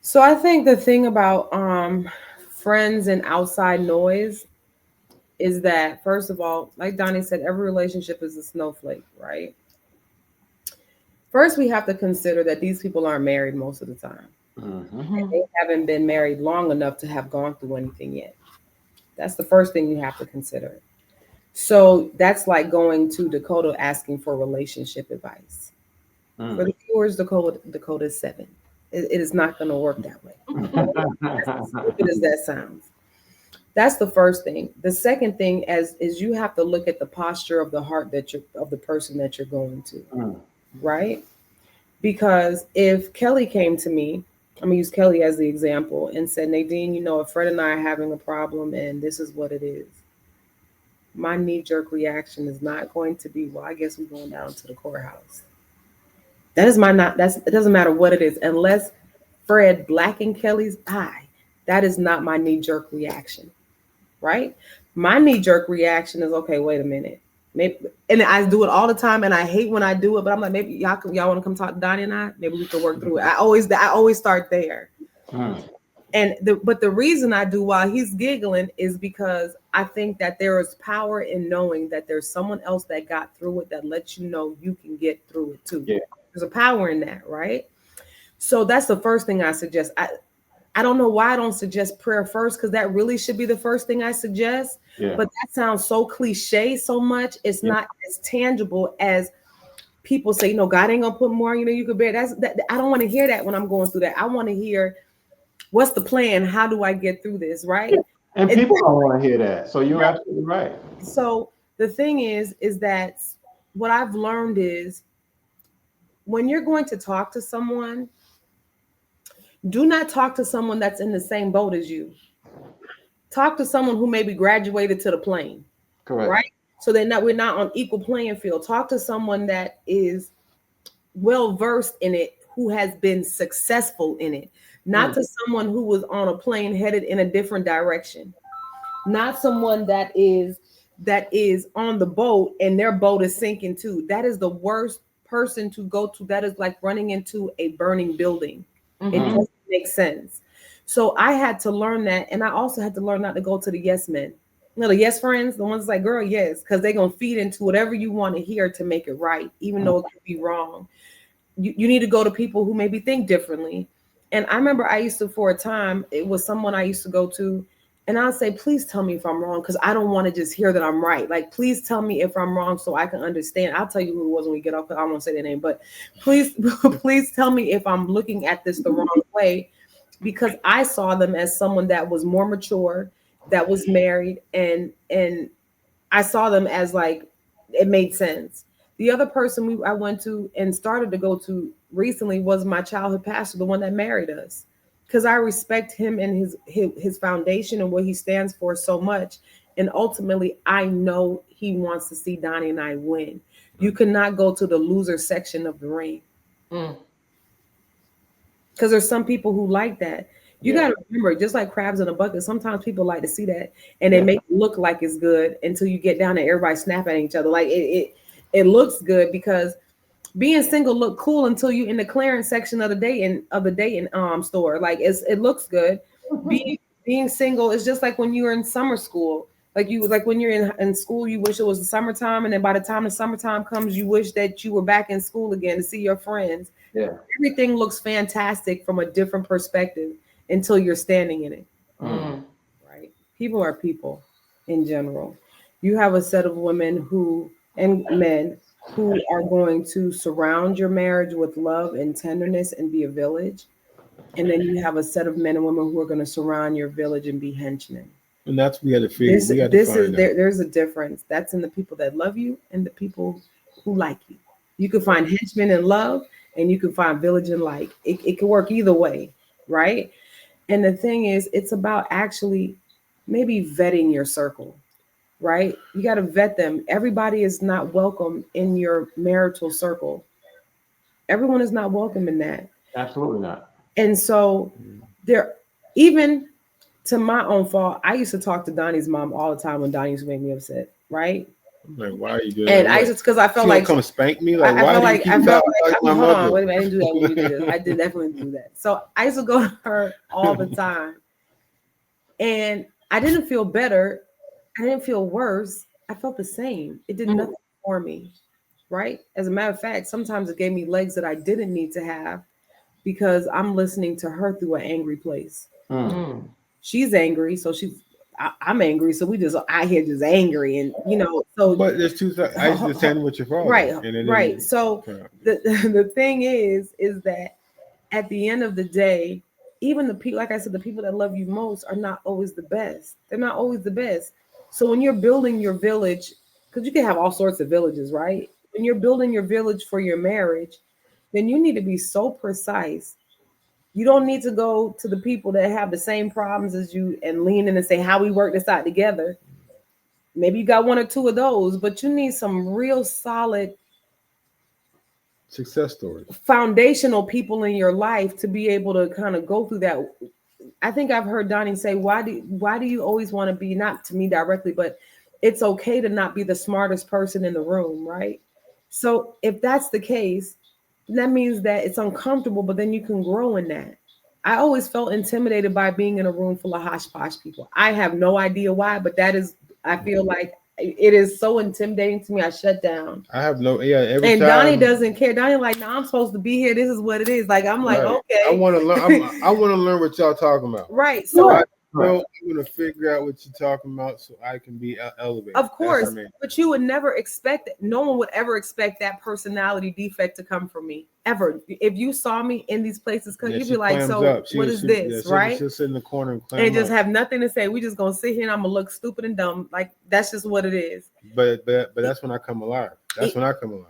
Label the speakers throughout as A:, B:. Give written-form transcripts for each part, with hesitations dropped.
A: So I think the thing about friends and outside noise is that, first of all, like Donnie said, every relationship is a snowflake, right? First, we have to consider that these people aren't married most of the time.
B: Mm-hmm.
A: They haven't been married long enough to have gone through anything yet. That's the first thing you have to consider. So that's like going to Dakota asking for relationship advice. For
B: Mm.
A: the viewers, Dakota is 7. It is not going to work that way. As stupid as that sounds. That's the first thing. The second thing is you have to look at the posture of the heart that you're of the person that you're going to,
B: Mm.
A: right? Because if Kelly came to me, I'm gonna use Kelly as the example and said, Nadine, if Fred and I are having a problem and this is what it is, my knee-jerk reaction is not going to be, well, I guess we're going down to the courthouse. That is my not that's it doesn't matter what it is, unless Fred blackened Kelly's eye. That is not my knee-jerk reaction, right? My knee-jerk reaction is, okay, wait a minute. Maybe, and I do it all the time, and I hate when I do it. But I'm like, maybe y'all want to come talk to Donnie and I. Maybe we can work through it. I always start there.
B: Mm.
A: But the reason I do while he's giggling is because I think that there is power in knowing that there's someone else that got through it that lets you know you can get through it too.
B: Yeah.
A: There's a power in that, right? So that's the first thing I suggest. I don't know why I don't suggest prayer first, because that really should be the first thing I suggest.
B: Yeah.
A: But that sounds so cliche so much. It's
B: Yeah.
A: not as tangible as people say, God ain't gonna put more, you could bear. I don't want to hear that when I'm going through that. I want to hear, what's the plan? How do I get through this? Right.
B: And
A: And
B: people don't want to hear that. So you're absolutely right.
A: so the thing is that what I've learned is, when you're going to talk to someone, do not talk to someone that's in the same boat as you. Talk to someone who maybe graduated to the plane,
B: Correct.
A: right? So we're not on equal playing field. Talk to someone that is well versed in it, who has been successful in it, not
B: Mm.
A: to someone who was on a plane headed in a different direction, not someone that is on the boat and their boat is sinking too. That is the worst person to go to. That is like running into a burning building. It
B: Mm-hmm.
A: doesn't make sense. So I had to learn that, and I also had to learn not to go to the yes men. The yes friends, the ones like, girl, yes, because they're gonna feed into whatever you want to hear to make it right, even though it could be wrong. You need to go to people who maybe think differently. And I remember I used to, for a time, it was someone I used to go to, and I'll say, please tell me if I'm wrong, because I don't want to just hear that I'm right. Like, please tell me if I'm wrong so I can understand. I'll tell you who it was when we get off, because I won't say their name, but please, please tell me if I'm looking at this the wrong way, because I saw them as someone that was more mature, that was married, and I saw them as like, it made sense. The other person I went to and started to go to recently was my childhood pastor, the one that married us, because I respect him and his foundation and what he stands for so much. And ultimately, I know he wants to see Donnie and I win. You cannot go to the loser section of the ring,
C: Mm.
A: because there's some people who like that. You
B: Yeah.
A: got to remember, just like crabs in a bucket, sometimes people like to see that, and they
B: Yeah.
A: make it look like it's good until you get down and everybody snap at each other. Like it looks good because being single look cool until you in the clearance section of the dating store. Like it looks good. Being single is just like when you're in summer school. Like when you're in school, you wish it was the summertime, and then by the time the summertime comes, you wish that you were back in school again to see your friends.
B: Yeah.
A: Everything looks fantastic from a different perspective until you're standing in it,
B: Mm.
C: Mm.
A: right? People are people in general. You have a set of women who and men who are going to surround your marriage with love and tenderness and be a village. And then you have a set of men and women who are going to surround your village and be henchmen.
D: And that's we got to figure.
A: This
D: We got to
A: this is
D: find out.
A: there's a difference. That's in the people that love you and the people who like you. You can find henchmen in love, and you can find village in like. It can work either way, right? And the thing is, it's about actually maybe vetting your circle, right? You got to vet them. Everybody is not welcome in your marital circle. Everyone is not welcome in that.
B: Absolutely not.
A: And so there, even to my own fault, I used to talk to Donnie's mom all the time when Donnie used to make me upset, right?
C: I'm like, why are you doing
A: And
C: that?
A: I just because I felt like
C: come spank me.
A: I
C: Like, why
A: felt
C: do you
A: like
C: keep
A: I felt
C: talking
A: like
C: my
A: hold on,
C: mother?
A: wait a minute, I didn't do that when you did this. I did definitely do that. So I used to go to her all the time, and I didn't feel better. I didn't feel worse. I felt the same. It did nothing for me, right? As a matter of fact, sometimes it gave me legs that I didn't need to have because I'm listening to her through an angry place. She's angry, so I'm angry, so we just out here just angry, and so
C: But there's two things. I used to stand with your father,
A: right,
C: and then
A: right. So the the thing is that at the end of the day, even the people, like I said, the people that love you most are not always the best. They're not always the best. So when you're building your village, because you can have all sorts of villages, right? When you're building your village for your marriage, then you need to be so precise. You don't need to go to the people that have the same problems as you and lean in and say, how we work this out together. Maybe you got one or two of those, but you need some real solid
C: success stories.
A: foundational people in your life to be able to kind of go through that. I think I've heard Donnie say, why do you always want to be, not to me directly, but it's okay to not be the smartest person in the room, right? So if that's the case, that means that it's uncomfortable, but then you can grow in that. I always felt intimidated by being in a room full of hodgepodge people. I have no idea why, but that is, I feel like it is so intimidating to me. I shut down.
C: I have no, yeah, every
A: And
C: time.
A: Donnie doesn't care. Donnie like, no, I'm supposed to be here. This is what it is. Like, I'm like,
C: Right.
A: okay.
C: I want to learn. I want to learn what y'all talking about.
A: Right.
C: So
A: So
C: I know I'm going to figure out what you're talking about so I can be elevated.
A: of course, but you would never expect it. No one would ever expect that personality defect to come from me ever. If you saw me in these places,
C: Yeah,
A: you'd be like, so what is this, right?
C: She'll sit in the corner and clam
A: And just
C: up.
A: have nothing to say. We just gonna sit here and I'm gonna look stupid and dumb. Like that's just what it is.
C: But that's when I come alive. That's when I come alive.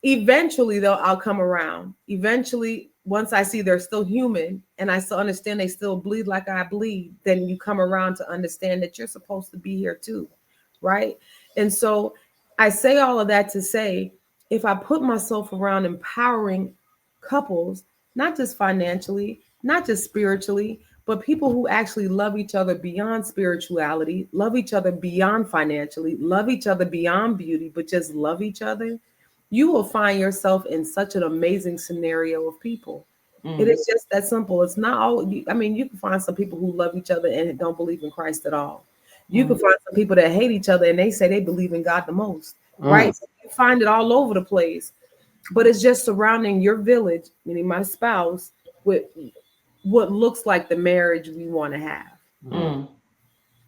A: Eventually, though, I'll come around. Eventually, once I see they're still human and I still understand they still bleed like I bleed, then you come around to understand that you're supposed to be here too, right? And so I say all of that to say, if I put myself around empowering couples, not just financially, not just spiritually, but people who actually love each other beyond spirituality, love each other beyond financially, love each other beyond beauty, but just love each other, you will find yourself in such an amazing scenario of people. It is just that simple. It's not all, I mean, you can find some people who love each other and don't believe in Christ at all. You can find some people that hate each other and they say they believe in God the most, right? So you find it all over the place, but it's just surrounding your village, meaning my spouse, with what looks like the marriage we want to have.